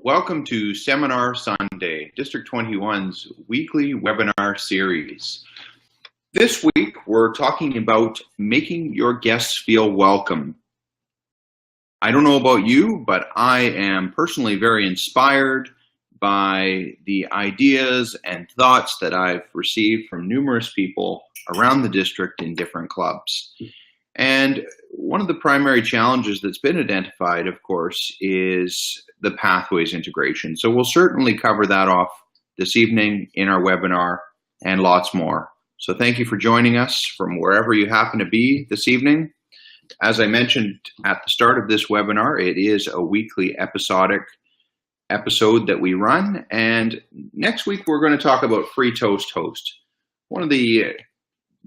Welcome to Seminar Sunday, District 21's weekly webinar series. This week, we're talking about making your guests feel welcome. I don't know about you, but I am personally very inspired by the ideas and thoughts that I've received from numerous people around the district in different clubs. And one of the primary challenges that's been identified, of course, is the pathways integration. So we'll certainly cover that off this evening in our webinar and lots more. So thank you for joining us from wherever you happen to be this evening. As I mentioned at the start of this webinar, it is a weekly episodic episode that we run. And next week, we're going to talk about Free Toast Host. One of the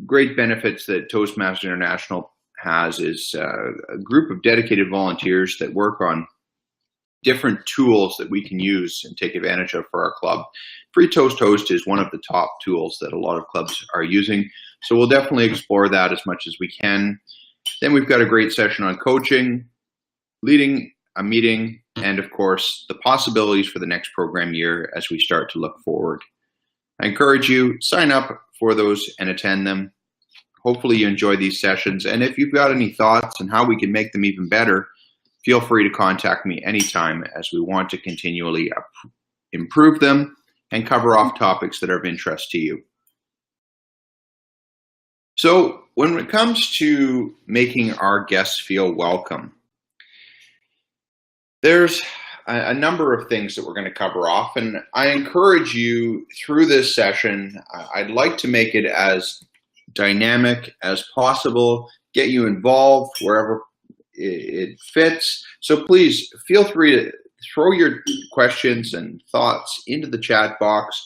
great benefits that Toastmasters International has is a group of dedicated volunteers that work on different tools that we can use and take advantage of for our club. Free Toast Host is one of the top tools that a lot of clubs are using, so we'll definitely explore that as much as we can. Then we've got a great session on coaching, leading a meeting, and of course, the possibilities for the next program year as we start to look forward. I encourage you, sign up for those and attend them. Hopefully you enjoy these sessions, and if you've got any thoughts on how we can make them even better, feel free to contact me anytime, as we want to continually improve them and cover off topics that are of interest to you. So when it comes to making our guests feel welcome, there's a number of things that we're going to cover off, and I encourage you through this session, I'd like to make it as dynamic as possible, get you involved wherever it fits. So please feel free to throw your questions and thoughts into the chat box,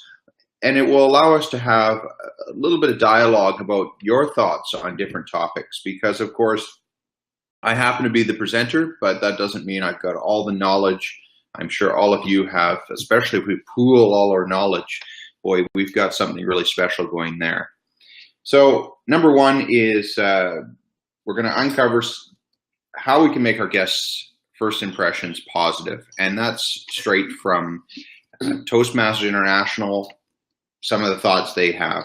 and it will allow us to have a little bit of dialogue about your thoughts on different topics, because of course I happen to be the presenter, but that doesn't mean I've got all the knowledge. I'm sure all of you have, especially if we pool all our knowledge. Boy, we've got something really special going there. So number one is we're going to uncover how we can make our guests' first impressions positive. And that's straight from Toastmasters International, some of the thoughts they have.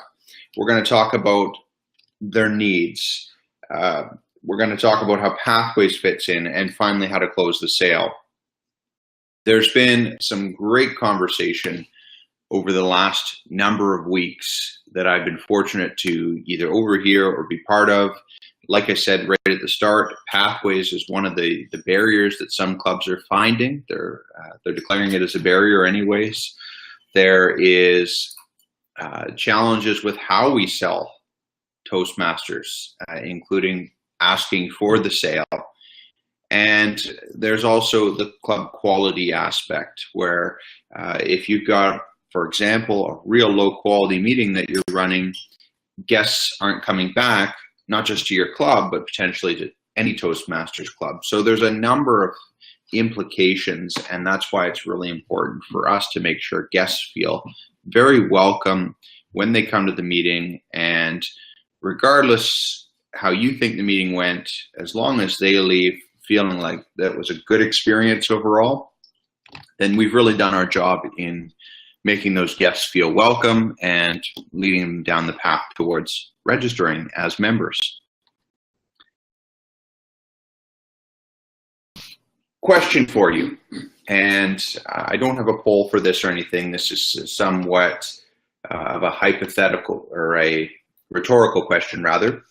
We're going to talk about their needs. We're going to talk about how Pathways fits in, and finally how to close the sale. There's been some great conversation over the last number of weeks that I've been fortunate to either overhear or be part of. Like I said right at the start, Pathways is one of the barriers that some clubs are finding. They're declaring it as a barrier anyways. There is challenges with how we sell Toastmasters, including asking for the sale. And there's also the club quality aspect, where if you've got, for example, a real low quality meeting that you're running, guests aren't coming back, not just to your club, but potentially to any Toastmasters club. So there's a number of implications, and that's why it's really important for us to make sure guests feel very welcome when they come to the meeting. And regardless how you think the meeting went, as long as they leave feeling like that was a good experience overall, then we've really done our job in making those guests feel welcome and leading them down the path towards registering as members. Question for you, and I don't have a poll for this or anything. This is somewhat of a hypothetical or a rhetorical question rather.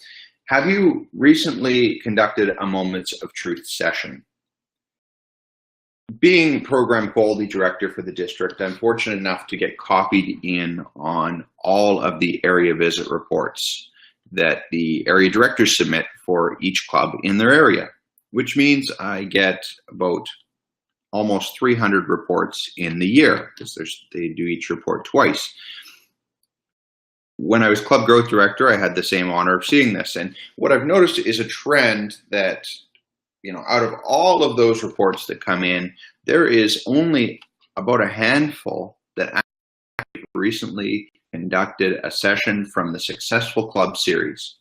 Have you recently conducted a Moments of Truth session? Being program quality director for the district, I'm fortunate enough to get copied in on all of the area visit reports that the area directors submit for each club in their area, which means I get about almost 300 reports in the year, because they do each report twice. When I was club growth director, I had the same honor of seeing this. And what I've noticed is a trend that, out of all of those reports that come in, there is only about a handful that actually recently conducted a session from the Successful Club series.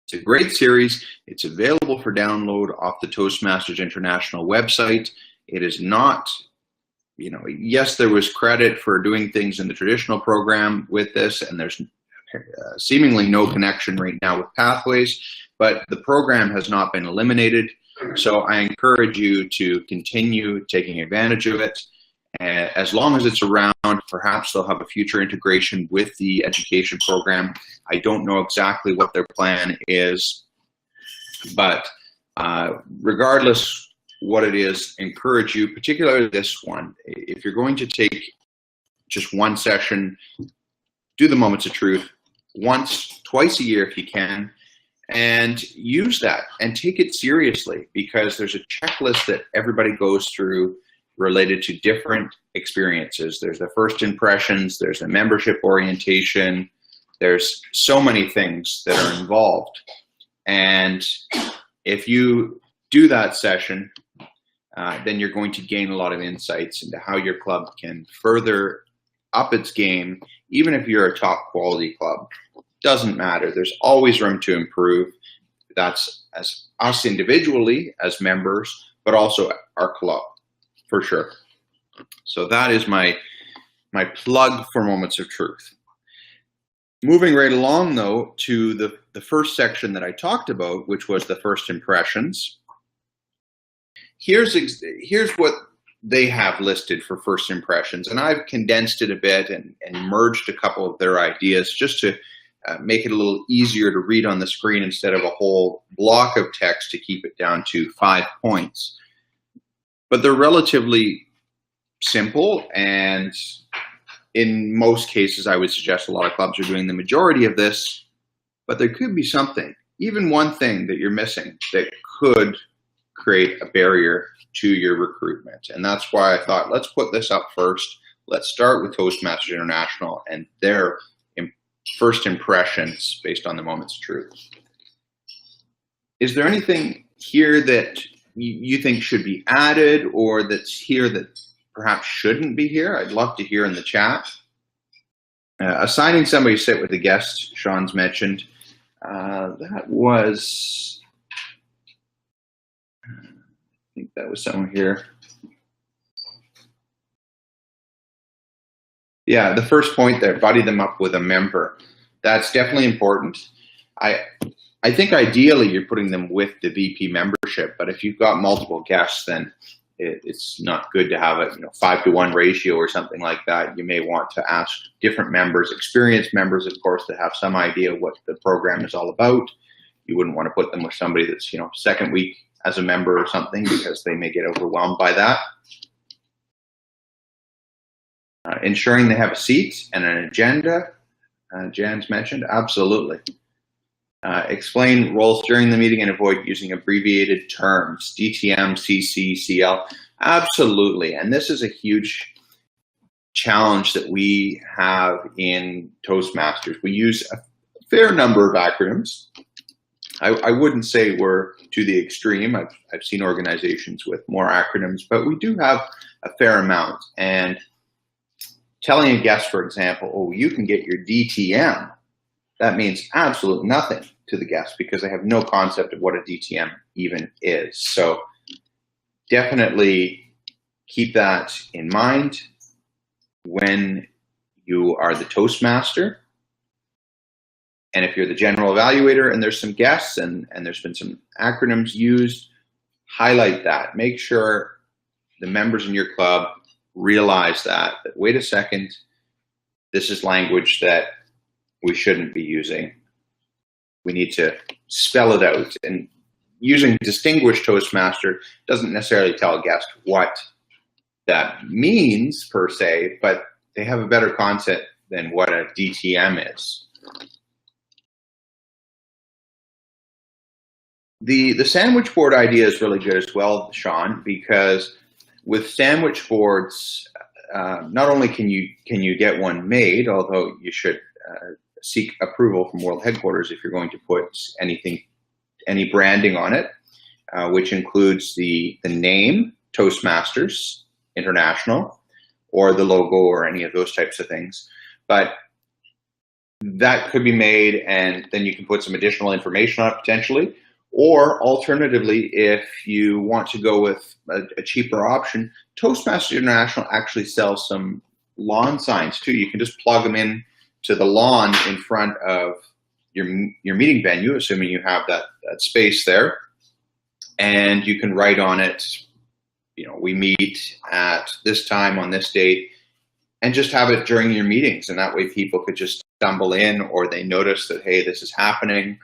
It's a great series. It's available for download off the Toastmasters International website. It is not yes, there was credit for doing things in the traditional program with this, and there's seemingly no connection right now with pathways, but the program has not been eliminated. So I encourage you to continue taking advantage of it. As long as it's around, perhaps they'll have a future integration with the education program. I don't know exactly what their plan is, but regardless what it is, encourage you, particularly this one. If you're going to take just one session, do the Moments of Truth once, twice a year if you can, and use that and take it seriously, because there's a checklist that everybody goes through related to different experiences. There's the first impressions, there's the membership orientation, there's so many things that are involved. And if you do that session, then you're going to gain a lot of insights into how your club can further up its game, even if you're a top quality club. Doesn't matter. There's always room to improve. That's as us individually as members, but also our club, for sure. So that is my plug for Moments of Truth. Moving right along, though, to the first section that I talked about, which was the first impressions. Here's what they have listed for first impressions, and I've condensed it a bit and merged a couple of their ideas just to make it a little easier to read on the screen instead of a whole block of text to keep it down to 5 points. But they're relatively simple, and in most cases, I would suggest a lot of clubs are doing the majority of this, but there could be something, even one thing that you're missing that could create a barrier to your recruitment. And that's why I thought, let's put this up first. Let's start with Toastmasters International and their first impressions based on the Moments of Truth. Is there anything here that you think should be added, or that's here that perhaps shouldn't be here? I'd love to hear in the chat. Assigning somebody to sit with the guest, Sean's mentioned. That was, I think that was somewhere here. Yeah, the first point there, buddy them up with a member. That's definitely important. I think ideally you're putting them with the VP membership, but if you've got multiple guests, then it's not good to have a 5-to-1 ratio or something like that. You may want to ask different members, experienced members, of course, to have some idea what the program is all about. You wouldn't want to put them with somebody that's second week as a member or something, because they may get overwhelmed by that. Ensuring they have a seat and an agenda, Jan's mentioned, absolutely. Explain roles during the meeting and avoid using abbreviated terms, DTM, CC, CL, absolutely. And this is a huge challenge that we have in Toastmasters. We use a fair number of acronyms. I wouldn't say we're to the extreme. I've seen organizations with more acronyms, but we do have a fair amount. And telling a guest, for example, oh, you can get your DTM, that means absolutely nothing to the guest, because they have no concept of what a DTM even is. So definitely keep that in mind when you are the Toastmaster. And if you're the general evaluator and there's some guests and there's been some acronyms used, highlight that. Make sure the members in your club realize that wait a second, this is language that we shouldn't be using. We need to spell it out. And using distinguished Toastmaster doesn't necessarily tell a guest what that means per se, but they have a better concept than what a DTM is. The sandwich board idea is really good as well, Sean, because with sandwich boards, not only can you get one made, although you should seek approval from World Headquarters if you're going to put any branding on it, which includes the name Toastmasters International, or the logo, or any of those types of things. But that could be made, and then you can put some additional information on it potentially. Or alternatively, if you want to go with a cheaper option, Toastmasters International actually sells some lawn signs too. You can just plug them in to the lawn in front of your meeting venue, assuming you have that space there, and you can write on it, we meet at this time on this date, and just have it during your meetings. And that way people could just stumble in, or they notice that, hey, this is happening,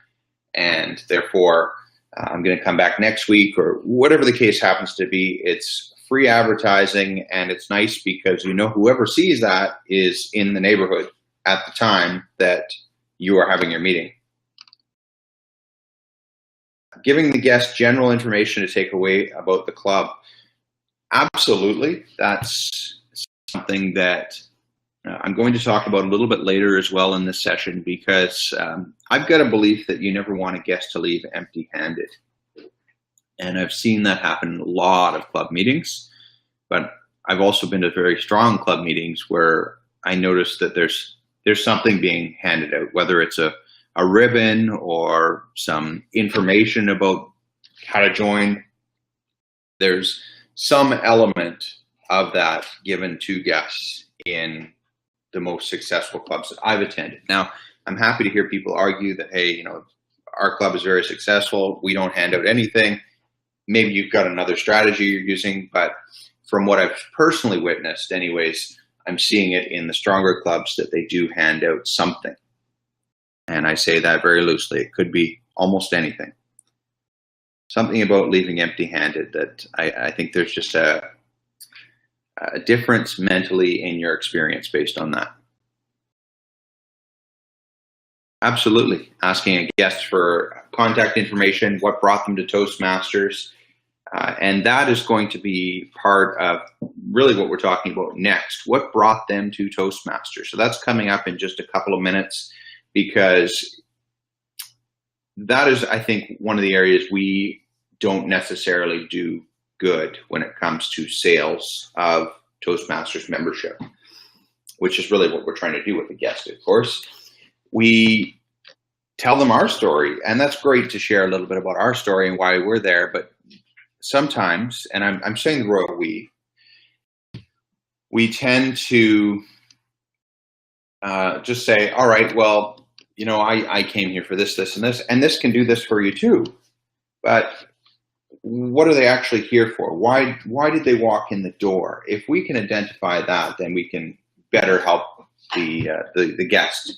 and therefore I'm going to come back next week, or whatever the case happens to be. It's free advertising, and it's nice because whoever sees that is in the neighborhood at the time that you are having your meeting. Giving the guests general information to take away about the club. Absolutely. That's something that I'm going to talk about a little bit later as well in this session, because I've got a belief that you never want a guest to leave empty-handed. And I've seen that happen in a lot of club meetings, but I've also been to very strong club meetings where I noticed that there's something being handed out, whether it's a ribbon or some information about how to join. There's some element of that given to guests in the most successful clubs that I've attended. Now, I'm happy to hear people argue that, hey, our club is very successful, we don't hand out anything. Maybe you've got another strategy you're using, but from what I've personally witnessed anyways, I'm seeing it in the stronger clubs that they do hand out something. And I say that very loosely. It could be almost anything. Something about leaving empty-handed that I think there's just a difference mentally in your experience based on that. Absolutely. Asking a guest for contact information, what brought them to Toastmasters. And that is going to be part of really what we're talking about next. What brought them to Toastmasters? So that's coming up in just a couple of minutes, because that is, I think, one of the areas we don't necessarily do good when it comes to sales of Toastmasters membership, which is really what we're trying to do with the guest, of course. We tell them our story, and that's great to share a little bit about our story and why we're there, but sometimes, and I'm saying the royal we tend to just say, all right, well, I came here for this, this, and this can do this for you too. But what are they actually here for? Why did they walk in the door? If we can identify that, then we can better help the guest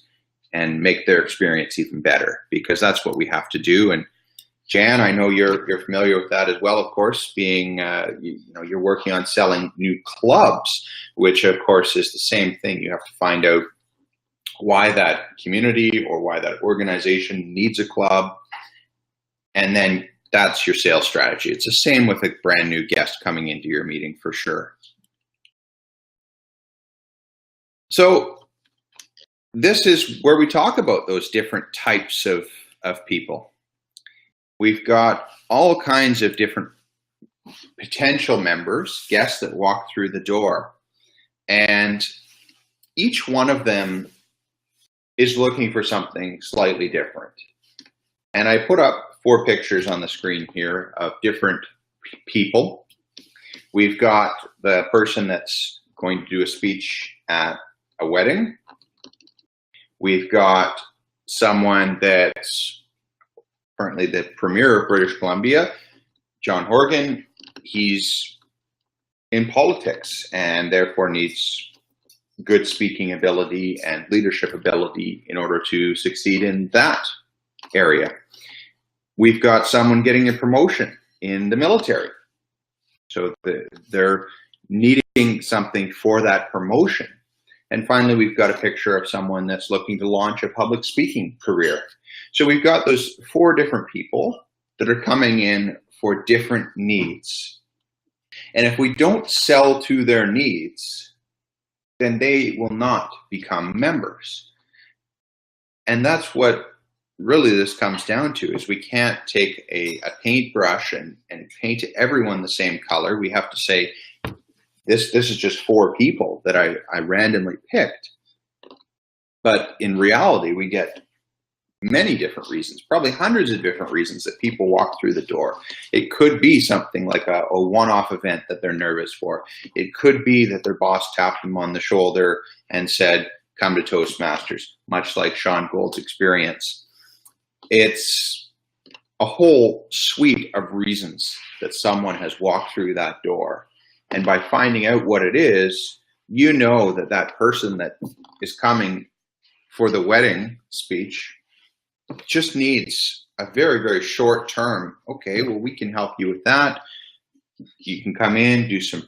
and make their experience even better, because that's what we have to do. And Jan, I know you're familiar with that as well, of course, being you're working on selling new clubs, which of course is the same thing. You have to find out why that community or why that organization needs a club, and then that's your sales strategy. It's the same with a brand new guest coming into your meeting, for sure. So this is where we talk about those different types of people. We've got all kinds of different potential members, guests that walk through the door, and each one of them is looking for something slightly different. And I put up 4 pictures on the screen here of different people. We've got the person that's going to do a speech at a wedding. We've got someone that's currently the Premier of British Columbia, John Horgan. He's in politics and therefore needs good speaking ability and leadership ability in order to succeed in that area. We've got someone getting a promotion in the military. So they're needing something for that promotion. And finally, we've got a picture of someone that's looking to launch a public speaking career. So we've got those 4 different people that are coming in for different needs. And if we don't sell to their needs, then they will not become members. And that's what really this comes down to, is we can't take a paintbrush and paint everyone the same color. We have to say, this is just 4 people that I randomly picked. But in reality, we get many different reasons, probably hundreds of different reasons that people walk through the door. It could be something like a one-off event that they're nervous for. It could be that their boss tapped them on the shoulder and said, come to Toastmasters, much like Sean Gould's experience. It's a whole suite of reasons that someone has walked through that door. And by finding out what it is, you know that that person that is coming for the wedding speech just needs a very, very short term. Okay, well, we can help you with that. You can come in, do some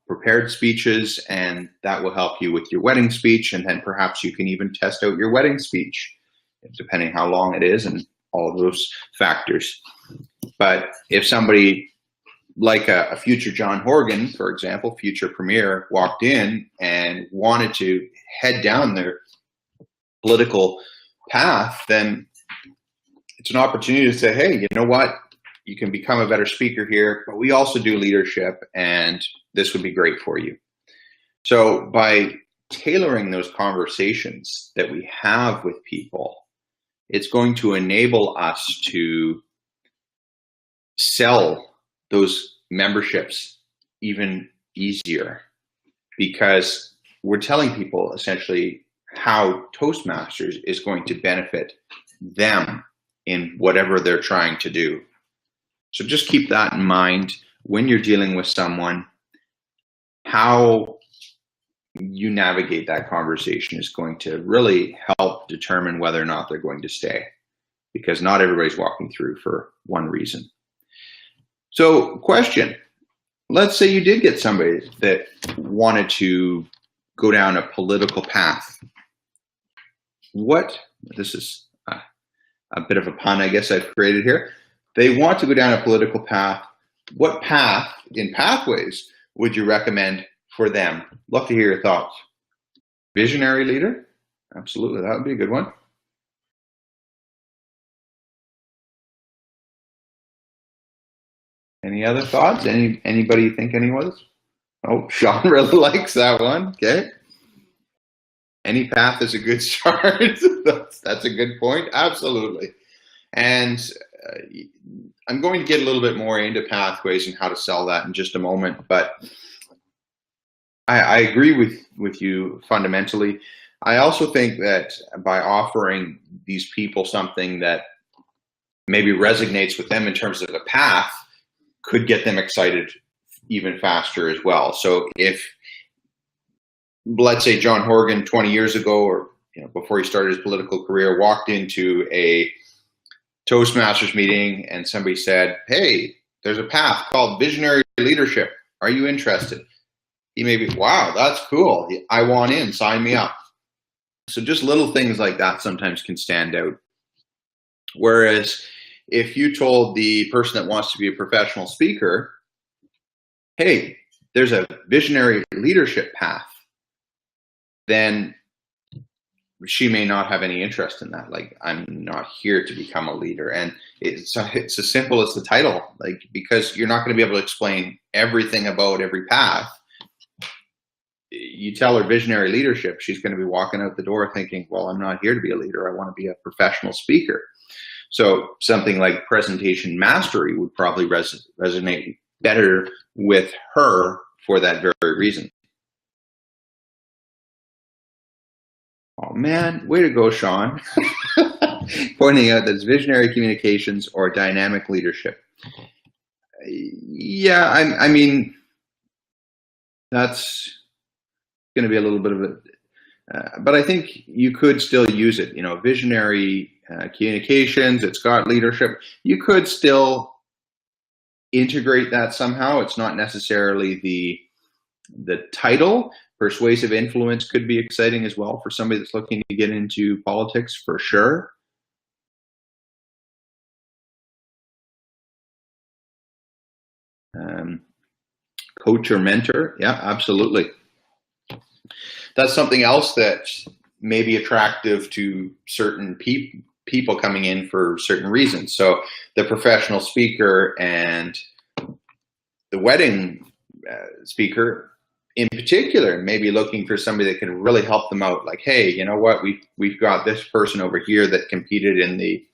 prepared speeches, and that will help you with your wedding speech. And then perhaps you can even test out your wedding speech, depending how long it is and all of those factors. But if somebody like a future John Horgan, for example, future premier, walked in and wanted to head down their political path, then it's an opportunity to say, hey, you know what? You can become a better speaker here, but we also do leadership, and this would be great for you. So by tailoring those conversations that we have with people, it's going to enable us to sell those memberships even easier, because we're telling people essentially how Toastmasters is going to benefit them in whatever they're trying to do. So just keep that in mind when you're dealing with someone. How you navigate that conversation is going to really help determine whether or not they're going to stay, because not everybody's walking through for one reason. So question, let's say you did get somebody that wanted to go down a political path. This is a bit of a pun, I guess, I've created here. They want to go down a political path. What path in Pathways would you recommend for them? Love to hear your thoughts. Visionary leader? Absolutely, that would be a good one. Any other thoughts? Anybody think any others? Oh, Sean really likes that one. Okay. Any path is a good start. That's a good point. Absolutely. And I'm going to get a little bit more into Pathways and how to sell that in just a moment. But I agree with you fundamentally. I also think that by offering these people something that maybe resonates with them in terms of a path, could get them excited even faster as well. So if, let's say, John Horgan 20 years ago, or before he started his political career, walked into a Toastmasters meeting and somebody said, hey, there's a path called visionary leadership. Are you interested? He may be, wow, that's cool. I want in, sign me up. So just little things like that sometimes can stand out. Whereas if you told the person that wants to be a professional speaker, hey, there's a visionary leadership path, then she may not have any interest in that. Like, I'm not here to become a leader. And it's as simple as the title, like, because you're not going to be able to explain everything about every path. You tell her visionary leadership, she's going to be walking out the door thinking, well, I'm not here to be a leader. I want to be a professional speaker. So something like presentation mastery would probably resonate better with her for that very reason. Oh man, way to go, Sean. Pointing out that it's visionary communications or dynamic leadership. Yeah, I mean, that's going to be a little bit of a, but I think you could still use it. Visionary communications, it's got leadership. You could still integrate that somehow. It's not necessarily the title. Persuasive influence could be exciting as well for somebody that's looking to get into politics, for sure. Coach or mentor, yeah, absolutely. That's something else that may be attractive to certain people coming in for certain reasons. So the professional speaker and the wedding speaker in particular, maybe looking for somebody that can really help them out. Like, hey, you know what? We've got this person over here that competed in the,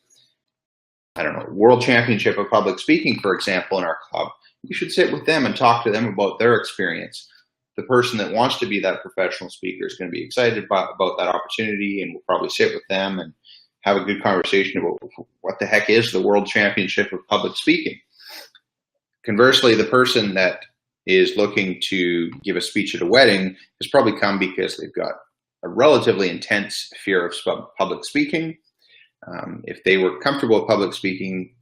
I don't know, World Championship of Public Speaking, for example, in our club. You should sit with them and talk to them about their experience. The person that wants to be that professional speaker is going to be excited about that opportunity, and will probably sit with them and have a good conversation about what the heck is the World Championship of Public Speaking. Conversely, the person that is looking to give a speech at a wedding has probably come because they've got a relatively intense fear of public speaking. If they were comfortable with public speaking,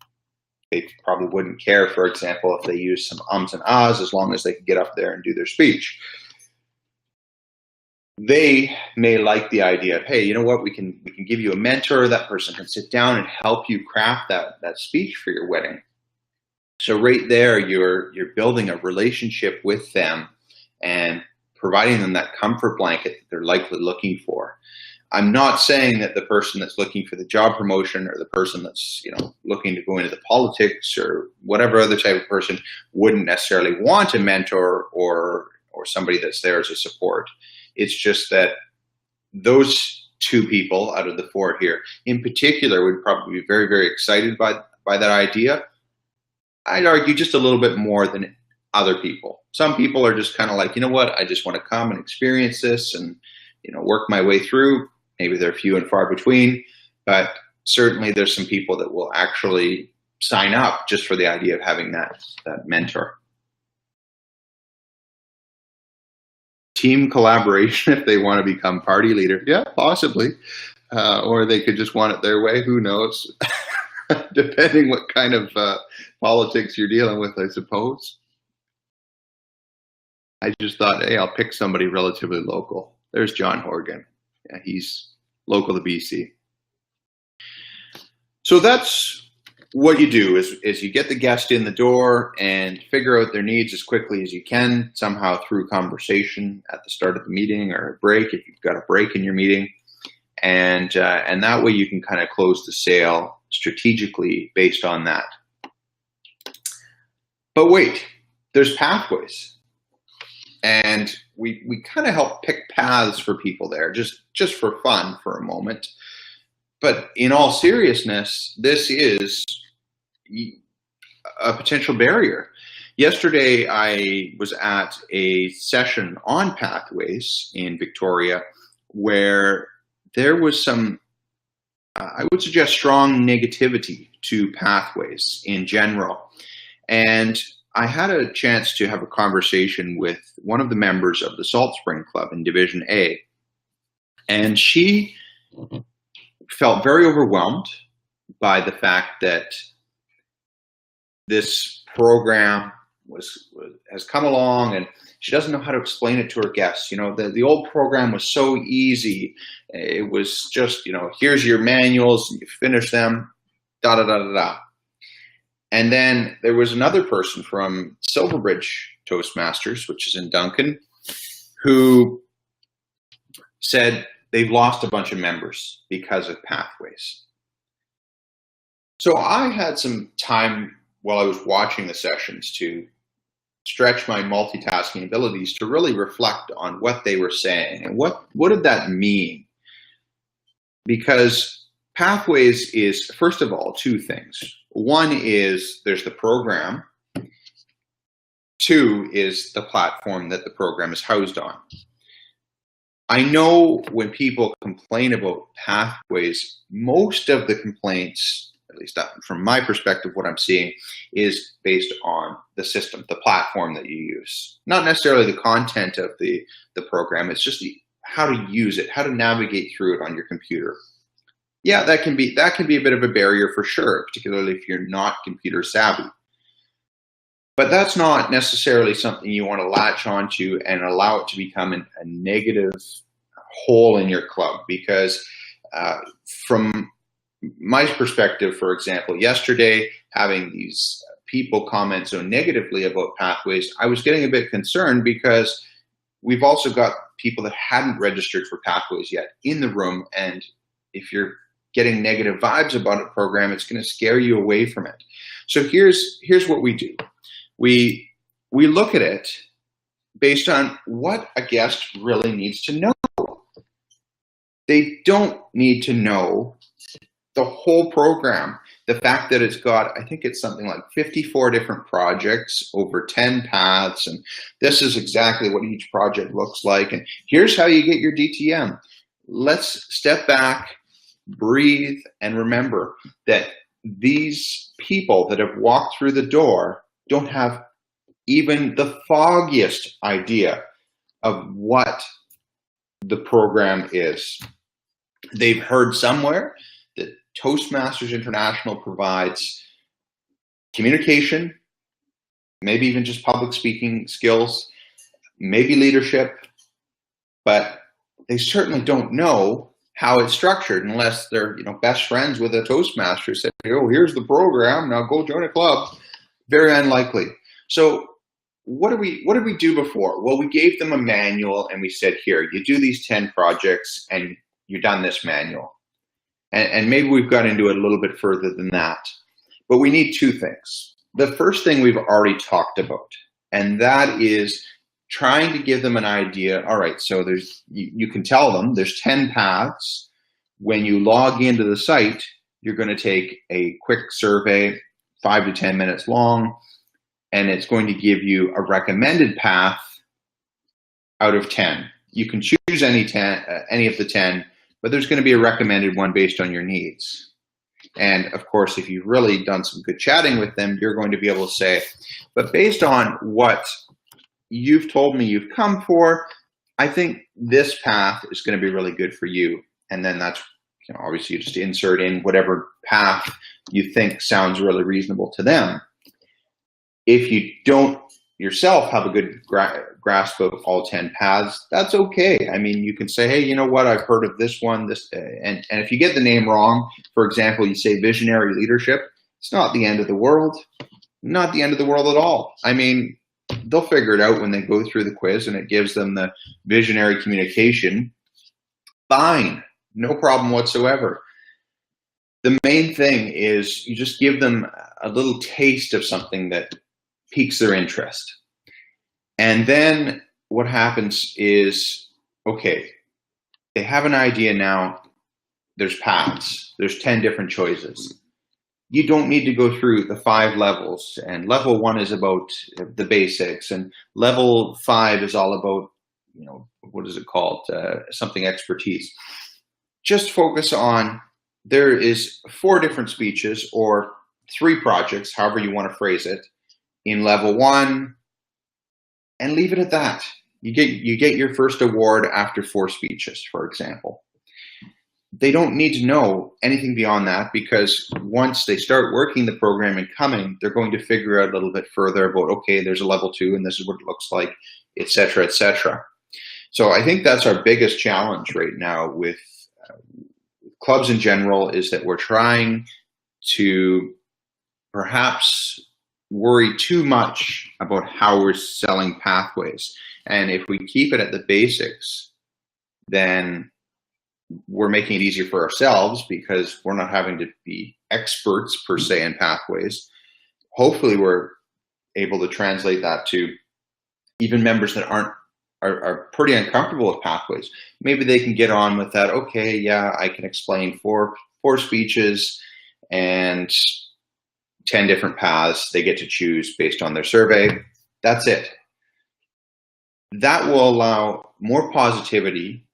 they probably wouldn't care, for example, if they use some ums and ahs, as long as they could get up there and do their speech. They may like the idea of, hey, you know what, we can give you a mentor. That person can sit down and help you craft that speech for your wedding. So right there, you're building a relationship with them and providing them that comfort blanket that they're likely looking for. I'm not saying that the person that's looking for the job promotion, or the person that's, you know, looking to go into the politics or whatever other type of person, wouldn't necessarily want a mentor or somebody that's there as a support. It's just that those two people out of the four here in particular would probably be very, very excited by that idea. I'd argue just a little bit more than other people. Some people are just kind of like, you know what, I just want to come and experience this and, you know, work my way through. Maybe they're few and far between, but certainly there's some people that will actually sign up just for the idea of having that mentor. Team collaboration if they want to become party leader. Yeah, possibly. Or they could just want it their way. Who knows? Depending what kind of politics you're dealing with, I suppose. I just thought, hey, I'll pick somebody relatively local. There's John Horgan. Yeah, he's local to BC. So that's what you do is you get the guest in the door and figure out their needs as quickly as you can, somehow through conversation at the start of the meeting or a break, if you've got a break in your meeting. And that way you can kind of close the sale strategically based on that. But wait, there's pathways. And we kind of help pick paths for people there, just for fun for a moment. But in all seriousness, this is a potential barrier. Yesterday, I was at a session on pathways in Victoria where there was some, I would suggest, strong negativity to pathways in general. And I had a chance to have a conversation with one of the members of the Salt Spring Club in Division A. And she felt very overwhelmed by the fact that this program has come along and she doesn't know how to explain it to her guests. You know, the old program was so easy. It was just, you know, here's your manuals, you finish them, da da da da da. And then there was another person from Silverbridge Toastmasters, which is in Duncan, who said they've lost a bunch of members because of pathways. So I had some time while I was watching the sessions to stretch my multitasking abilities to really reflect on what they were saying and what did that mean? Because pathways is, first of all, two things. One is there's the program. Two is the platform that the program is housed on. I know when people complain about pathways, most of the complaints, at least from my perspective, what I'm seeing is based on the system, the platform that you use. Not necessarily the content of the program, it's just how to use it, how to navigate through it on your computer. Yeah, that can be a bit of a barrier for sure, particularly if you're not computer savvy. But that's not necessarily something you want to latch onto and allow it to become a negative hole in your club. Because from my perspective, for example, yesterday, having these people comment so negatively about pathways, I was getting a bit concerned because we've also got people that hadn't registered for pathways yet in the room. And if you're getting negative vibes about a program, it's going to scare you away from it. So here's what we do. We look at it based on what a guest really needs to know. They don't need to know the whole program. The fact that it's got, I think it's something like 54 different projects over 10 paths, and this is exactly what each project looks like, and here's how you get your DTM. Let's step back, breathe, and remember that these people that have walked through the door don't have even the foggiest idea of what the program is. They've heard somewhere that Toastmasters International provides communication, maybe even just public speaking skills, maybe leadership, but they certainly don't know how it's structured unless they're best friends with a Toastmaster. Say, oh, here's the program, now go join a club. Very unlikely. So what did we do before? Well, we gave them a manual and we said, here, you do these 10 projects and you're done this manual. And maybe we've got into it a little bit further than that. But we need two things. The first thing we've already talked about, and that is trying to give them an idea. All right, so you can tell them there's 10 paths. When you log into the site, you're going to take a quick survey, 5 to 10 minutes long, and it's going to give you a recommended path out of 10. You can choose any of the 10, but there's going to be a recommended one based on your needs. And of course, if you've really done some good chatting with them, you're going to be able to say, but based on what you've told me you've come for, I think this path is going to be really good for you. And then that's, obviously you just insert in whatever path you think sounds really reasonable to them. If you don't yourself have a good grasp of all 10 paths, that's okay. I mean, you can say, hey, you know what, I've heard of this one, and if you get the name wrong, for example, you say visionary leadership, it's not the end of the world, not the end of the world at all. I mean, they'll figure it out when they go through the quiz and it gives them the visionary communication. Fine, no problem whatsoever. The main thing is you just give them a little taste of something that piques their interest. And then what happens is, okay, they have an idea now, there's paths, there's 10 different choices. You don't need to go through the 5 levels, and level 1 is about the basics, and level 5 is all about, what is it called? Something expertise. Just focus on, there is 4 different speeches or 3 projects, however you want to phrase it, in level 1, and leave it at that. You get your first award after 4 speeches, for example. They don't need to know anything beyond that, because once they start working the program and coming, they're going to figure out a little bit further about, okay, there's a level 2 and this is what it looks like, et cetera, et cetera. So I think that's our biggest challenge right now with clubs in general, is that we're trying to perhaps worry too much about how we're selling pathways. And if we keep it at the basics, then we're making it easier for ourselves, because we're not having to be experts per se in pathways. Hopefully we're able to translate that to even members that are pretty uncomfortable with pathways. Maybe they can get on with that. Okay, yeah, I can explain four speeches and 10 different paths they get to choose based on their survey. That's it. That will allow more positivity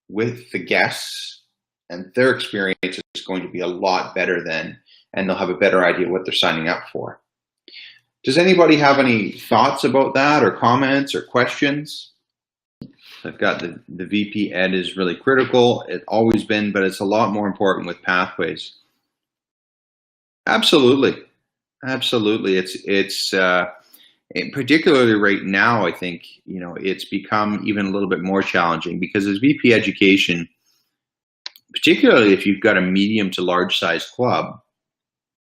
with the guests, and their experience is going to be a lot better then, and they'll have a better idea what they're signing up for. Does anybody have any thoughts about that, or comments or questions? I've got the VP Ed is really critical. It's always been, but it's a lot more important with pathways. Absolutely. Absolutely. It's particularly right now, I think, it's become even a little bit more challenging, because as VP Education, particularly if you've got a medium to large size club,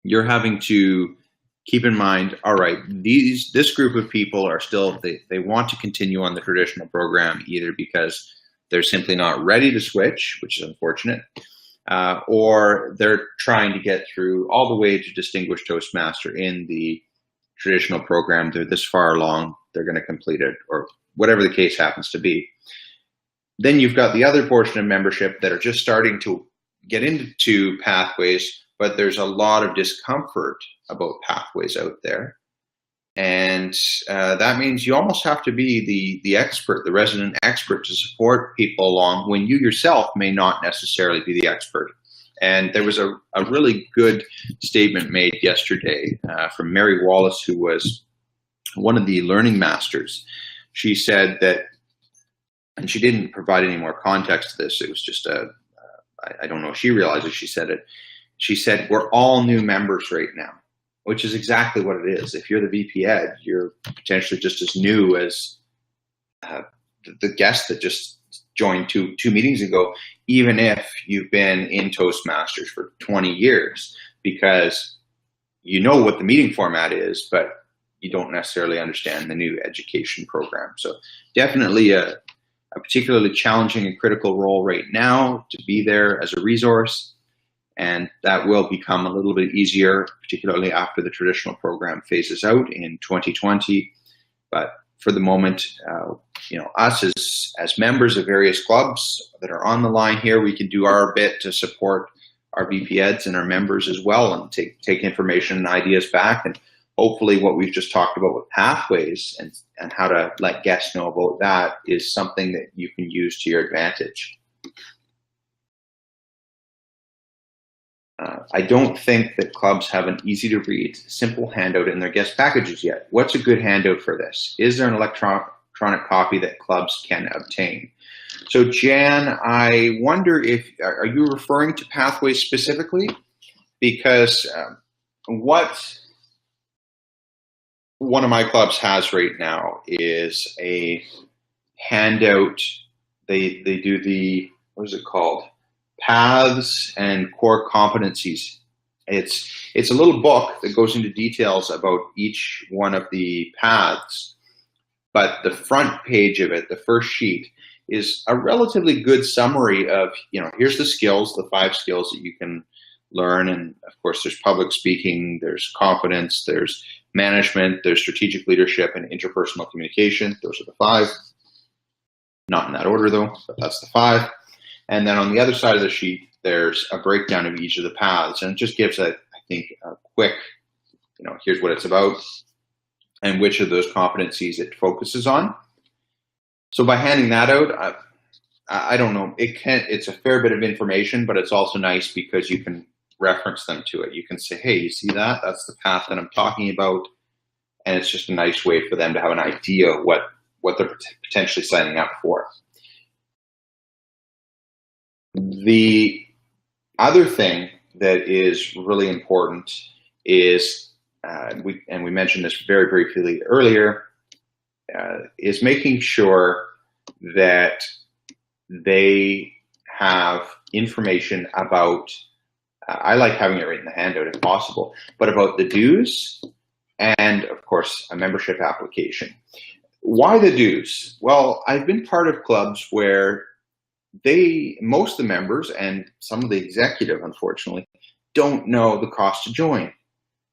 you're having to keep in mind, all right, this group of people are still, they want to continue on the traditional program, either because they're simply not ready to switch, which is unfortunate, or they're trying to get through all the way to Distinguished Toastmaster in the traditional program. They're this far along, they're going to complete it, or whatever the case happens to be. Then you've got the other portion of membership that are just starting to get into pathways, but there's a lot of discomfort about pathways out there. And that means you almost have to be the expert, the resident expert, to support people along when you yourself may not necessarily be the expert. And there was a really good statement made yesterday from Mary Wallace, who was one of the learning masters. She said that, and she didn't provide any more context to this, it was just I don't know if she realizes she said it. She said, we're all new members right now, which is exactly what it is. If you're the VP Ed, you're potentially just as new as the guest that just joined two meetings ago, even if you've been in Toastmasters for 20 years, because you know what the meeting format is, but you don't necessarily understand the new education program. So definitely a particularly challenging and critical role right now to be there as a resource. And that will become a little bit easier, particularly after the traditional program phases out in 2020. But for the moment, us as members of various clubs that are on the line here, we can do our bit to support our VP Eds and our members as well, and take information and ideas back. And hopefully what we've just talked about with pathways and how to let guests know about that is something that you can use to your advantage. I don't think that clubs have an easy to read, simple handout in their guest packages yet. What's a good handout for this? Is there an electronic copy that clubs can obtain? So Jan, I wonder if, are you referring to pathways specifically? Because what one of my clubs has right now is a handout. They do the, what is it called? Paths and core competencies. It's a little book that goes into details about each one of the paths, but the front page of it, the first sheet, is a relatively good summary of, here's the skills, the 5 skills that you can learn. And of course, there's public speaking, there's confidence, there's management, there's strategic leadership and interpersonal communication. Those are the 5. Not in that order though, but that's the 5. And then on the other side of the sheet, there's a breakdown of each of the paths. And it just gives, I think, a quick, here's what it's about and which of those competencies it focuses on. So by handing that out, I don't know, it's a fair bit of information, but it's also nice because you can reference them to it. You can say, hey, you see that? That's the path that I'm talking about. And it's just a nice way for them to have an idea of what they're potentially signing up for. The other thing that is really important is, we mentioned this very briefly earlier, is making sure that they have information about, I like having it right in the handout if possible, but about the dues and, of course, a membership application. Why the dues? Well, I've been part of clubs where most of the members and some of the executive, unfortunately, don't know the cost to join.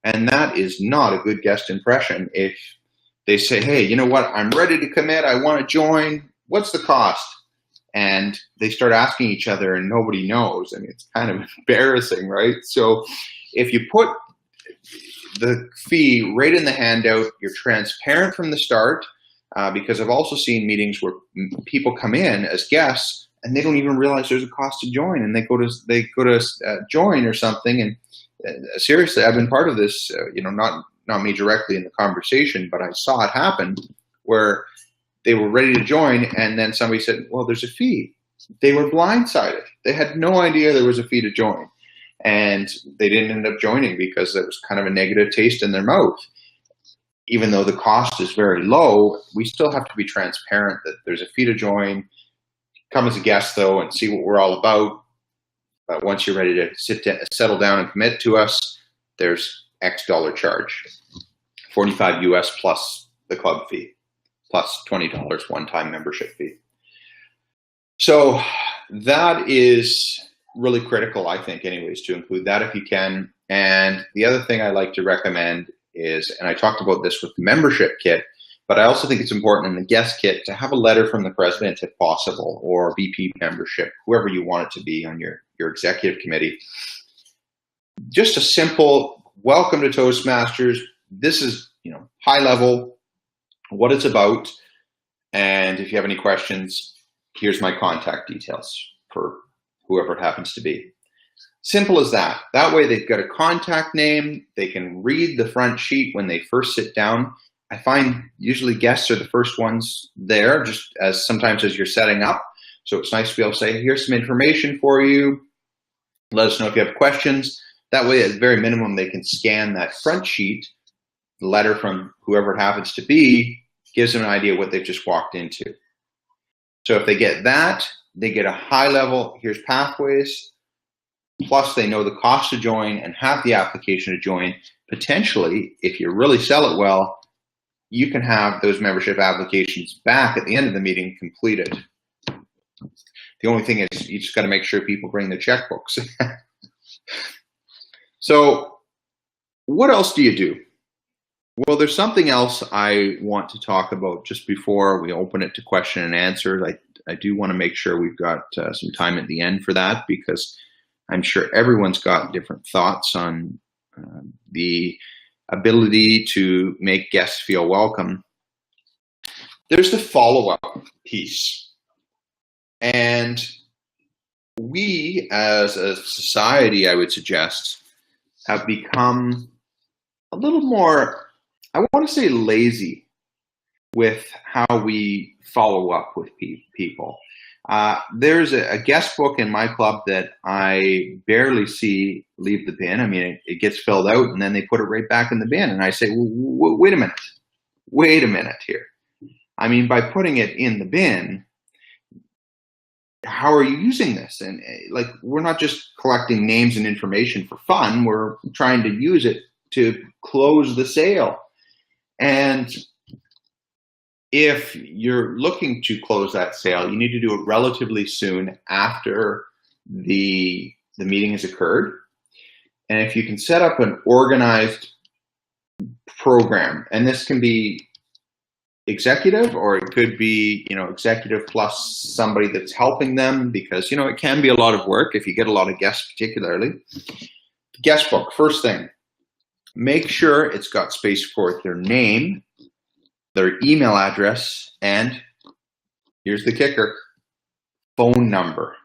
And that is not a good guest impression if they say, hey, you know what, I'm ready to commit, I want to join, what's the cost? And they start asking each other and nobody knows. I mean, it's kind of embarrassing, right? So if you put the fee right in the handout, you're transparent from the start, because I've also seen meetings where people come in as guests and they don't even realize there's a cost to join, and they go to join or something. And seriously, I've been part of this, not me directly in the conversation, but I saw it happen where they were ready to join, and then somebody said, well, there's a fee. They were blindsided. They had no idea there was a fee to join, and they didn't end up joining because it was kind of a negative taste in their mouth. Even though the cost is very low, we still have to be transparent that there's a fee to join. Come as a guest, though, and see what we're all about. But once you're ready to settle down and commit to us, there's X dollar charge, $45 US plus the club fee, plus $20 one-time membership fee. So that is really critical, I think, anyways, to include that if you can. And the other thing I like to recommend is, and I talked about this with the membership kit, But I also think it's important in the guest kit to have a letter from the president if possible, or VP membership, whoever you want it to be on your executive committee. Just a simple welcome to Toastmasters. This is, high level, what it's about. And if you have any questions, here's my contact details for whoever it happens to be. Simple as that. That way they've got a contact name. They can read the front sheet when they first sit down. I find usually guests are the first ones there, just as sometimes as you're setting up. So it's nice to be able to say, here's some information for you. Let us know if you have questions. That way, at the very minimum, they can scan that front sheet, the letter from whoever it happens to be, gives them an idea what they've just walked into. So if they get that, they get a high level, here's pathways, plus they know the cost to join and have the application to join. Potentially, if you really sell it well, you can have those membership applications back at the end of the meeting completed. The only thing is you just got to make sure people bring their checkbooks. So what else do you do? Well, there's something else I want to talk about just before we open it to question and answers. I do want to make sure we've got some time at the end for that, because I'm sure everyone's got different thoughts on the ability to make guests feel welcome. There's the follow-up piece. And we, as a society, I would suggest, have become a little more, I want to say, lazy with how we follow up with people. There's a guest book in my club that I barely see leave the bin. I mean, it gets filled out and then they put it right back in the bin. And I say, wait a minute here. I mean, by putting it in the bin, how are you using this? And like, we're not just collecting names and information for fun. We're trying to use it to close the sale. And if you're looking to close that sale, you need to do it relatively soon after the meeting has occurred. And if you can set up an organized program, and this can be executive, or it could be, executive plus somebody that's helping them, because, it can be a lot of work if you get a lot of guests, particularly. Guest book, first thing, make sure it's got space for their name, their email address, and here's the kicker, phone number.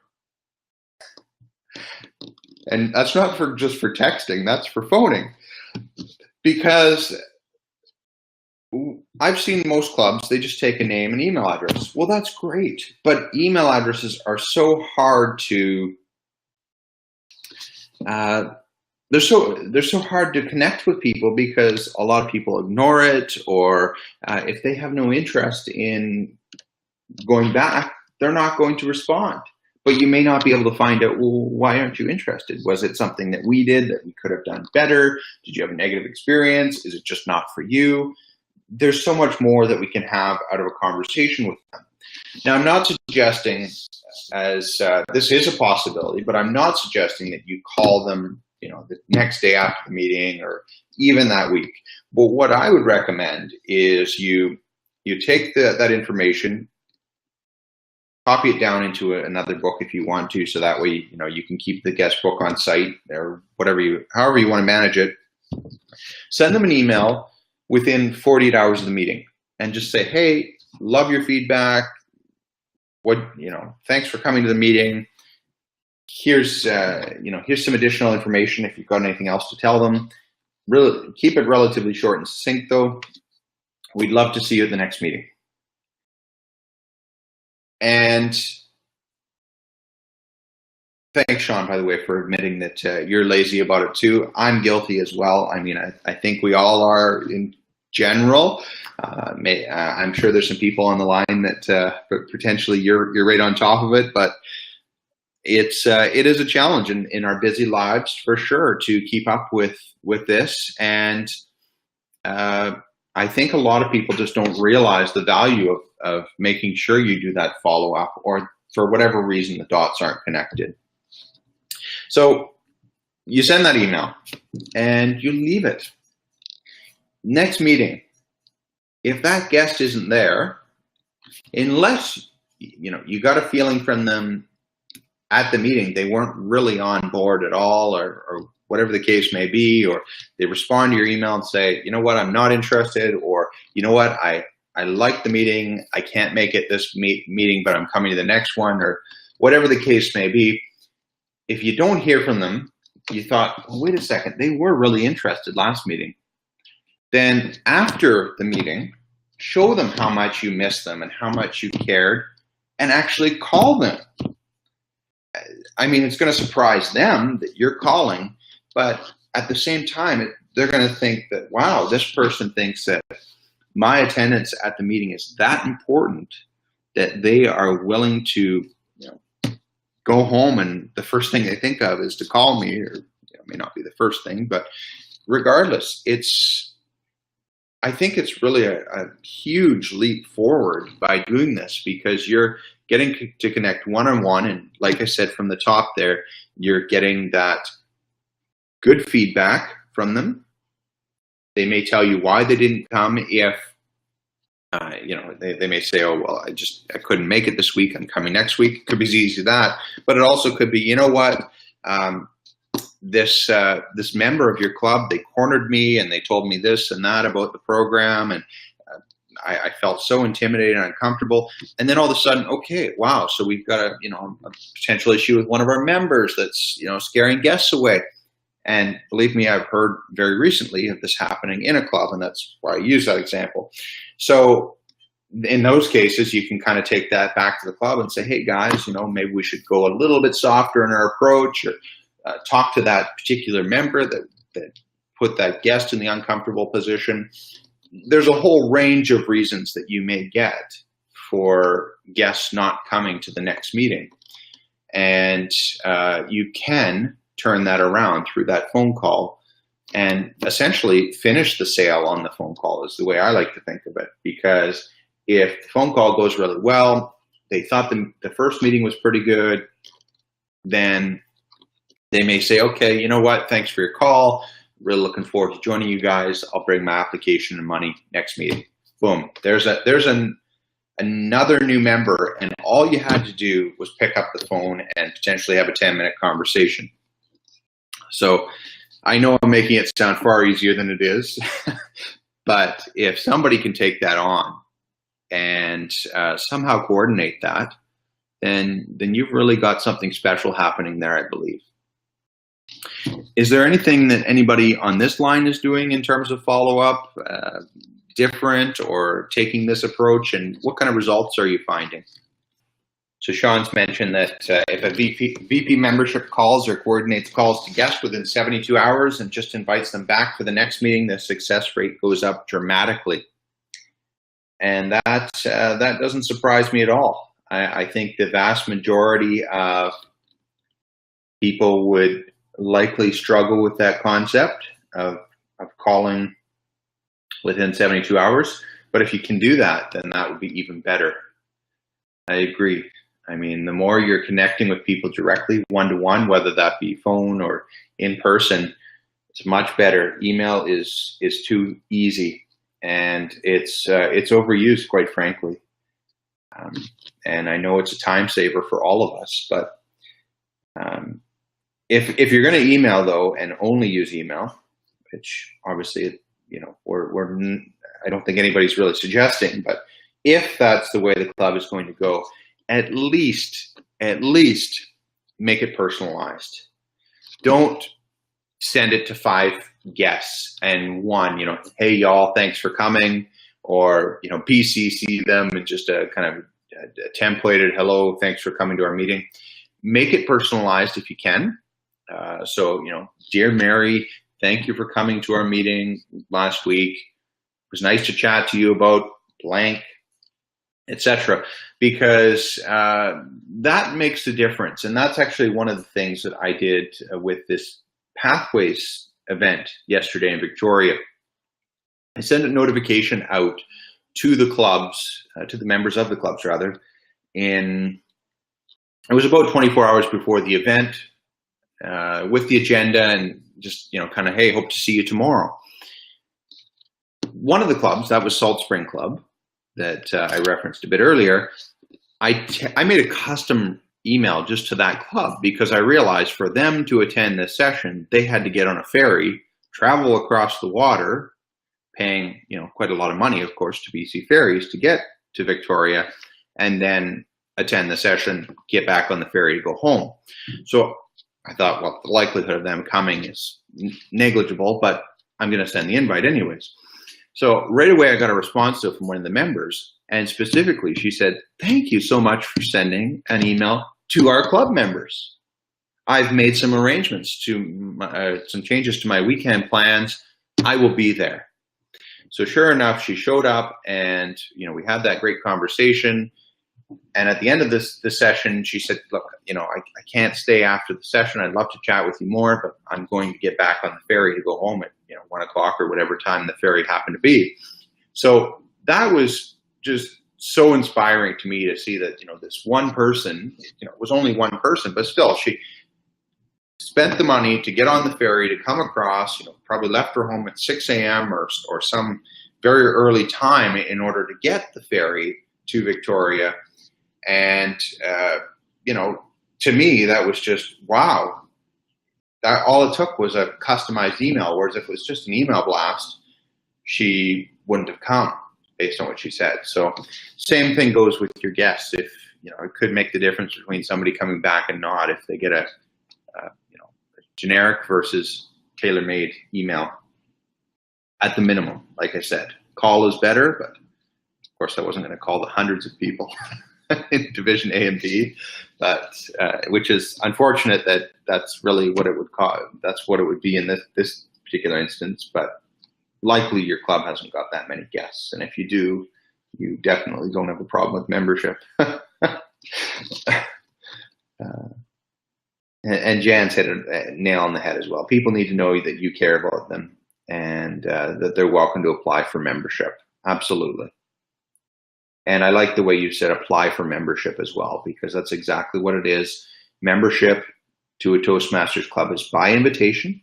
And that's not just for texting, that's for phoning. Because I've seen most clubs, they just take a name and email address. Well, that's great, but email addresses are so hard to, they're so hard to connect with people, because a lot of people ignore it, or if they have no interest in going back, they're not going to respond. But you may not be able to find out, well, why aren't you interested? Was it something that we did that we could have done better? Did you have a negative experience? Is it just not for you? There's so much more that we can have out of a conversation with them. Now, I'm not suggesting, as this is a possibility, but I'm not suggesting that you call them, the next day after the meeting or even that week. But what I would recommend is you take that information, copy it down into another book if you want to, so that way you can keep the guest book on site, or however you want to manage it. Send them an email within 48 hours of the meeting and just say, hey, love your feedback. Thanks for coming to the meeting. Here's some additional information if you've got anything else to tell them. Really keep it relatively short and succinct, though. We'd love to see you at the next meeting. And thanks, Sean, by the way, for admitting that you're lazy about it too. I'm guilty as well. I mean, I think we all are in general. I'm sure there's some people on the line that potentially you're right on top of it, but it is a challenge in our busy lives, for sure, to keep up with this. And I think a lot of people just don't realize the value of making sure you do that follow-up, or for whatever reason the dots aren't connected. So you send that email and you leave it. Next meeting, if that guest isn't there, unless you got a feeling from them at the meeting they weren't really on board at all, or whatever the case may be, or they respond to your email and say, you know what, I'm not interested, or you know what, I like the meeting, I can't make it this meeting, but I'm coming to the next one, or whatever the case may be. If you don't hear from them, you thought, well, wait a second, they were really interested last meeting. Then after the meeting, show them how much you miss them and how much you cared, and actually call them. I mean, it's going to surprise them that you're calling, but at the same time, they're going to think that, wow, this person thinks that my attendance at the meeting is that important that they are willing to go home and the first thing they think of is to call me, or it may not be the first thing, but regardless, I think it's really a huge leap forward by doing this, because you're getting to connect one-on-one, and like I said from the top there, you're getting that good feedback from them. They may tell you why they didn't come. If they may say, oh, well, I couldn't make it this week, I'm coming next week. It could be as easy as that, but it also could be, you know what, this member of your club, they cornered me and they told me this and that about the program, and I felt so intimidated and uncomfortable. And then all of a sudden, okay, wow, so we've got a potential issue with one of our members that's scaring guests away. And believe me, I've heard very recently of this happening in a club, and that's why I use that example. So in those cases, you can kind of take that back to the club and say, hey guys, maybe we should go a little bit softer in our approach, or talk to that particular member that put that guest in the uncomfortable position. There's a whole range of reasons that you may get for guests not coming to the next meeting. And you can turn that around through that phone call and essentially finish the sale on the phone call, is the way I like to think of it. Because if the phone call goes really well, they thought the first meeting was pretty good, then they may say, okay, you know what, thanks for your call. Really looking forward to joining you guys. I'll bring my application and money next meeting. Boom. There's another new member, and all you had to do was pick up the phone and potentially have a 10-minute conversation. So I know I'm making it sound far easier than it is, but if somebody can take that on and somehow coordinate that, then you've really got something special happening there, I believe. Is there anything that anybody on this line is doing in terms of follow-up, different, or taking this approach, and what kind of results are you finding? So Sean's mentioned that if a VP membership calls or coordinates calls to guests within 72 hours and just invites them back for the next meeting, the success rate goes up dramatically. And that doesn't surprise me at all. I think the vast majority of people would likely struggle with that concept of calling within 72 hours. But if you can do that, then that would be even better. I agree. I mean, the more you're connecting with people directly, one-to-one, whether that be phone or in person, it's much better. Email is too easy, and it's overused, quite frankly. And I know it's a time saver for all of us, but if you're going to email though, and only use email, which obviously I don't think anybody's really suggesting, but if that's the way the club is going to go, at least make it personalized. Don't send it to 5 guests and one, hey y'all, thanks for coming, or PCC them and just a kind of a templated hello, thanks for coming to our meeting. Make it personalized if you can. So dear Mary, thank you for coming to our meeting last week. It was nice to chat to you about blank, etc., because that makes the difference. And that's actually one of the things that I did with this Pathways event yesterday in Victoria. I sent a notification out to the clubs, to the members of the clubs rather, it was about 24 hours before the event, with the agenda and just, kind of, hey, hope to see you tomorrow. one of the clubs, that was Salt Spring Club, that I referenced a bit earlier, I made a custom email just to that club because I realized for them to attend this session, they had to get on a ferry, travel across the water, paying quite a lot of money, of course, to BC Ferries to get to Victoria, and then attend the session, get back on the ferry to go home. So I thought, well, the likelihood of them coming is negligible, but I'm going to send the invite anyways. So right away, I got a response from one of the members, and specifically, she said, "Thank you so much for sending an email to our club members. I've made some arrangements to some changes to my weekend plans. I will be there." So sure enough, she showed up, and we had that great conversation. And at the end of this session, she said, "Look, I can't stay after the session. I'd love to chat with you more, but I'm going to get back on the ferry to go home at 1 o'clock or whatever time the ferry happened to be." So that was just so inspiring to me to see that this one person, it was only one person, but still she spent the money to get on the ferry to come across. Probably left her home at 6 a.m. or some very early time in order to get the ferry to Victoria. And, to me, that was just, wow. All it took was a customized email, whereas if it was just an email blast, she wouldn't have come based on what she said. So same thing goes with your guests. If, it could make the difference between somebody coming back and not if they get a generic versus tailor-made email at the minimum. Like I said, call is better, but of course I wasn't going to call the hundreds of people in Division A and B, but which is unfortunate that that's really what it would cause. That's what it would be in this particular instance, but likely your club hasn't got that many guests. And if you do, you definitely don't have a problem with membership. And Jan's hit a nail on the head as well. People need to know that you care about them and that they're welcome to apply for membership. Absolutely. And I like the way you said apply for membership as well, because that's exactly what it is. Membership to a Toastmasters club is by invitation.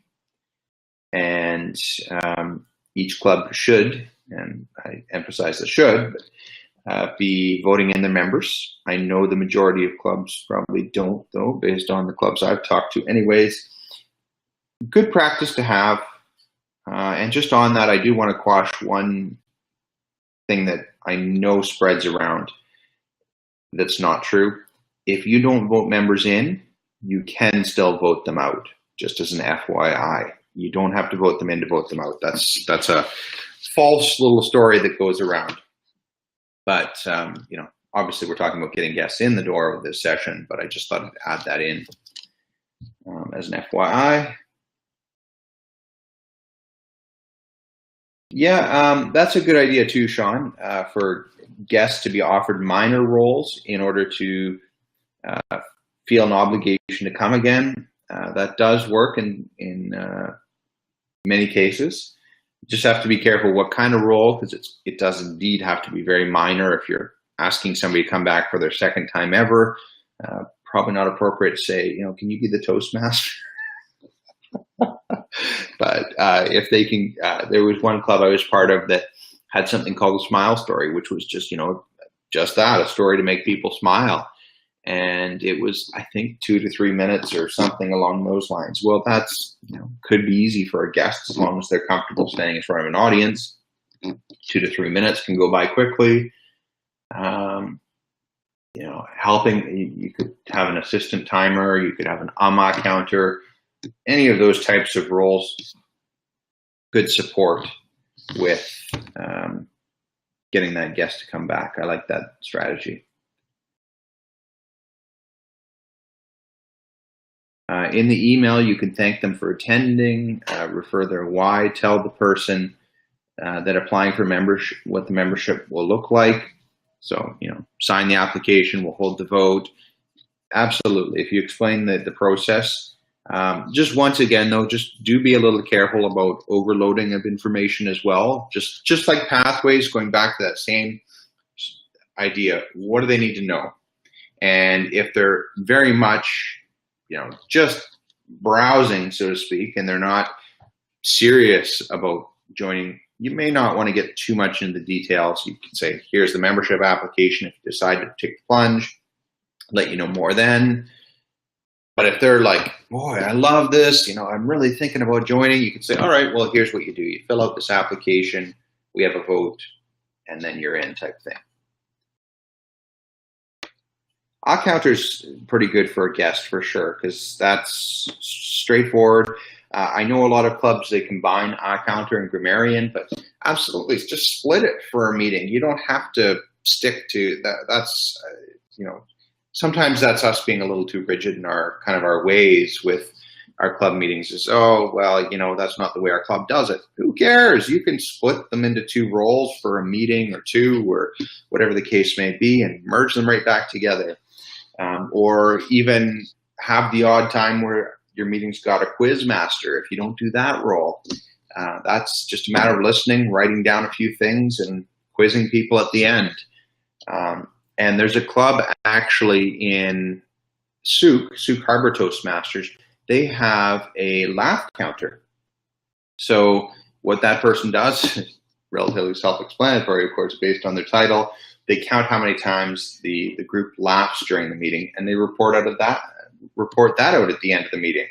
And each club should, and I emphasize the should, be voting in their members. I know the majority of clubs probably don't, though, based on the clubs I've talked to anyways. Good practice to have. And just on that, I do want to quash one thing that I know spreads around that's not true. If you don't vote members in, you can still vote them out, just as an FYI. You don't have to vote them in to vote them out. That's a false little story that goes around. But, obviously we're talking about getting guests in the door with this session, but I just thought I'd add that in as an FYI. Yeah, that's a good idea too, Sean, for guests to be offered minor roles in order to feel an obligation to come again. That does work in many cases. You just have to be careful what kind of role, because it does indeed have to be very minor. If you're asking somebody to come back for their second time ever, probably not appropriate to say, can you be the Toastmaster? But if they can, there was one club I was part of that had something called a smile story, which was just, just that, a story to make people smile. And it was, I think, 2 to 3 minutes or something along those lines. Well, that's, could be easy for a guest as long as they're comfortable staying in front of an audience. 2 to 3 minutes can go by quickly. Helping, you could have an assistant timer, you could have an AMA counter, any of those types of roles, good support with getting that guest to come back. I like that strategy. In the email, you can thank them for attending, refer their why, tell the person that applying for membership what the membership will look like. So, sign the application, we'll hold the vote. Absolutely. If you explain the process, just once again, though, just do be a little careful about overloading of information as well. Just like pathways, going back to that same idea, what do they need to know? And if they're very much, just browsing, so to speak, and they're not serious about joining you may not want to get too much into the details. You can say, here's the membership application if you decide to take the plunge, let you know more then. But if they're like, boy, I love this, I'm really thinking about joining, you can say, all right, well, here's what you do. You fill out this application, we have a vote, and then you're in type thing. Counter's pretty good for a guest for sure, because that's straightforward. I know a lot of clubs, they combine counter and grammarian, but absolutely, just split it for a meeting. You don't have to stick to that. That's, sometimes that's us being a little too rigid in our ways with our club meetings is, oh, well, that's not the way our club does it. Who cares? You can split them into 2 roles for a meeting or 2 or whatever the case may be and merge them right back together. Or even have the odd time where your meeting's got a quiz master if you don't do that role. That's just a matter of listening, writing down a few things, and quizzing people at the end. And there's a club actually in Souk Harbor Toastmasters. They have a laugh counter. So what that person does, relatively self-explanatory, of course, based on their title. They count how many times the group laughs during the meeting, and they report that out at the end of the meeting.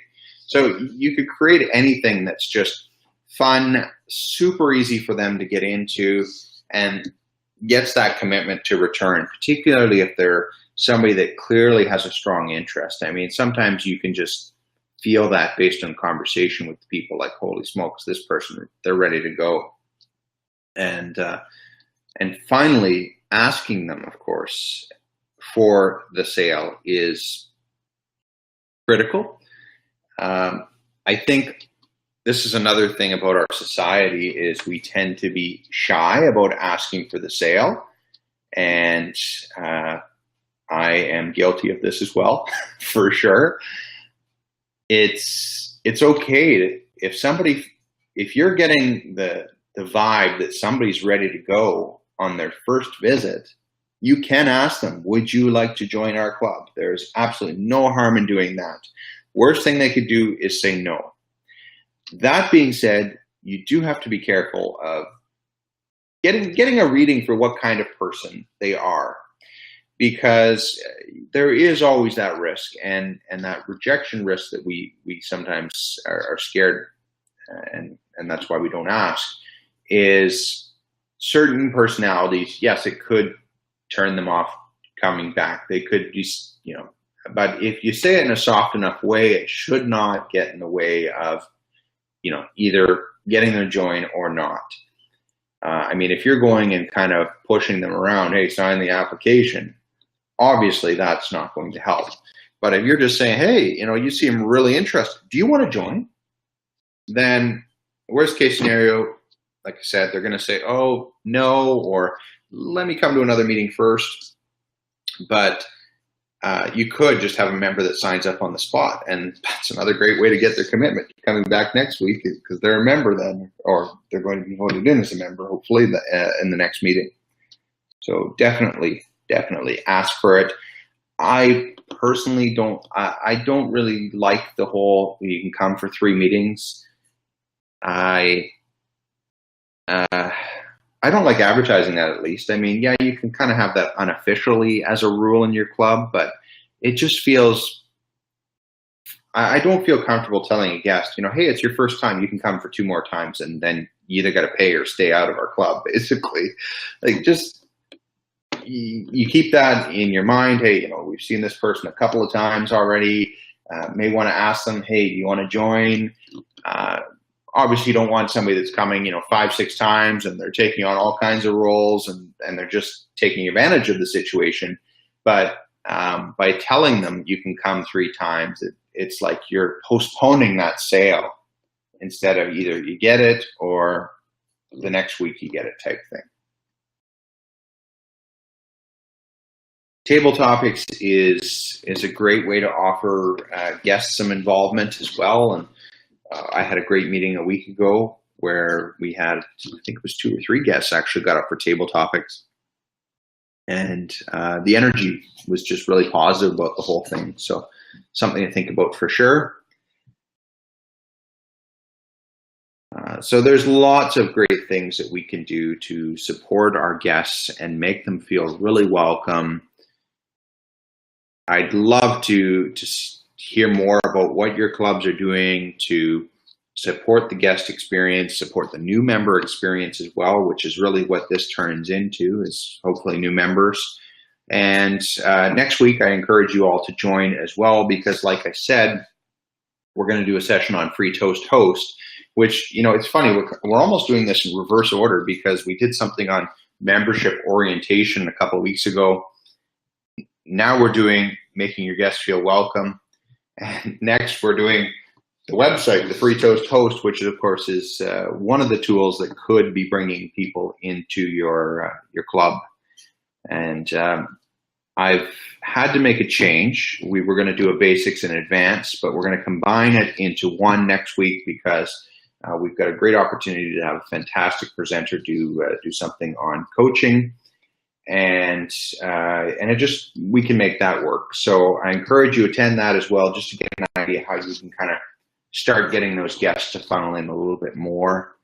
So you could create anything that's just fun, super easy for them to get into, and gets that commitment to return, particularly if they're somebody that clearly has a strong interest. I mean, sometimes you can just feel that based on conversation with people, like, holy smokes, this person, they're ready to go. And finally, asking them, of course, for the sale is critical. I think this is another thing about our society is we tend to be shy about asking for the sale. And I am guilty of this as well, for sure. It's okay if you're getting the vibe that somebody's ready to go on their first visit, you can ask them, would you like to join our club? There's absolutely no harm in doing that. Worst thing they could do is say no. That being said, you do have to be careful of getting a reading for what kind of person they are, because there is always that risk and that rejection risk that we sometimes are scared, and that's why we don't ask, is certain personalities. Yes, it could turn them off coming back. They could just, but if you say it in a soft enough way, it should not get in the way of, either getting them to join or not. I mean, if you're going and kind of pushing them around, hey, sign the application, obviously that's not going to help. But if you're just saying, hey, you seem really interested, do you want to join? Then worst case scenario, like I said, they're going to say, oh, no, or let me come to another meeting first. But you could just have a member that signs up on the spot, and that's another great way to get their commitment. Coming back next week because they're a member then, or they're going to be voted in as a member, hopefully, in the next meeting. So definitely ask for it. I personally I don't really like the whole, you can come for 3 meetings. I don't like advertising that, at least. I mean, yeah, you can kind of have that unofficially as a rule in your club, but it just feels, I don't feel comfortable telling a guest, hey, it's your first time, you can come for 2 more times, and then you either got to pay or stay out of our club, basically. Like, just, you keep that in your mind. Hey, we've seen this person a couple of times already. May want to ask them, hey, do you want to join? Obviously, you don't want somebody that's coming, 5, 6 times, and they're taking on all kinds of roles, and they're just taking advantage of the situation. But by telling them you can come 3 times, it's like you're postponing that sale instead of either you get it or the next week you get it type thing. Table topics is a great way to offer guests some involvement as well. And I had a great meeting a week ago where we had, I think it was 2 or 3 guests actually got up for table topics. And the energy was just really positive about the whole thing. So something to think about for sure. So there's lots of great things that we can do to support our guests and make them feel really welcome. I'd love to hear more about what your clubs are doing to support the guest experience, support the new member experience as well, which is really what this turns into, is hopefully new members. And next week, I encourage you all to join as well, because like I said, we're going to do a session on free Toast Host, which, you know, it's funny, we're almost doing this in reverse order, because we did something on membership orientation a couple of weeks ago. Now we're doing making your guests feel welcome. And next we're doing the website, the free Toast Host, which of course is one of the tools that could be bringing people into your club. And I've had to make a change. We were going to do a basics in advance, but we're going to combine it into one next week, because we've got a great opportunity to have a fantastic presenter do something on coaching, and we can make that work. So I encourage you to attend that as well, just to get an idea how you can kind of start getting those guests to funnel in a little bit more.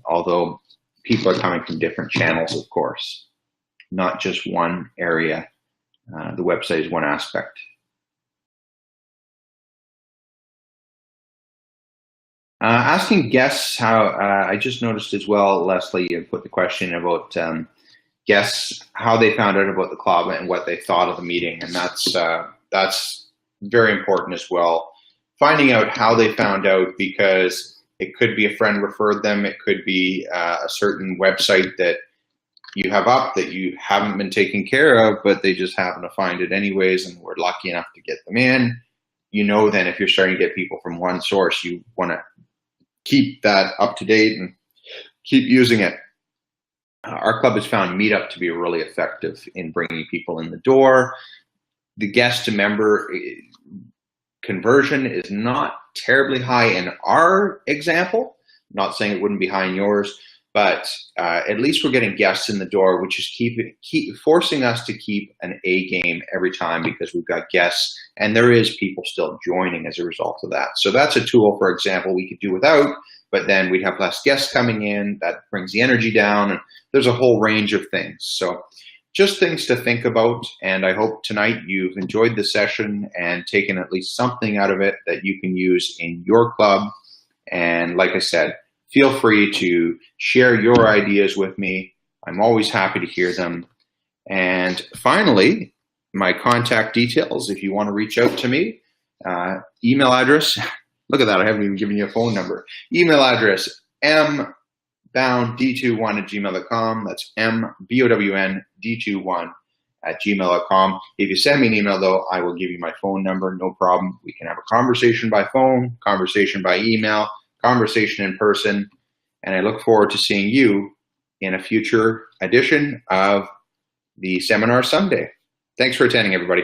Although people are coming from different channels, of course, not just one area. The website is one aspect. Asking guests how, I just noticed as well, Leslie, you put the question about guests, how they found out about the club and what they thought of the meeting. And that's very important as well. Finding out how they found out, because it could be a friend referred them. It could be a certain website that you have up that you haven't been taking care of, but they just happen to find it anyways, and we're lucky enough to get them in. You know, then if you're starting to get people from one source, you want to keep that up to date and keep using it. Our club has found Meetup to be really effective in bringing people in the door. The guest to member conversion is not terribly high in our example. I'm not saying it wouldn't be high in yours, but at least we're getting guests in the door, which is keep forcing us to keep an A game every time, because we've got guests and there is people still joining as a result of that. So that's a tool, for example, we could do without, but then we'd have less guests coming in. That brings the energy down, and there's a whole range of things. So just things to think about. And I hope tonight you've enjoyed the session and taken at least something out of it that you can use in your club. And like I said, feel free to share your ideas with me. I'm always happy to hear them. And finally, my contact details, if you want to reach out to me, email address, look at that, I haven't even given you a phone number. Email address, mbound.d21@gmail.com. That's mbown.d21@gmail.com. If you send me an email, though, I will give you my phone number, no problem. We can have a conversation by phone, conversation by email, conversation in person, and I look forward to seeing you in a future edition of the Seminar Sunday. Thanks for attending, everybody.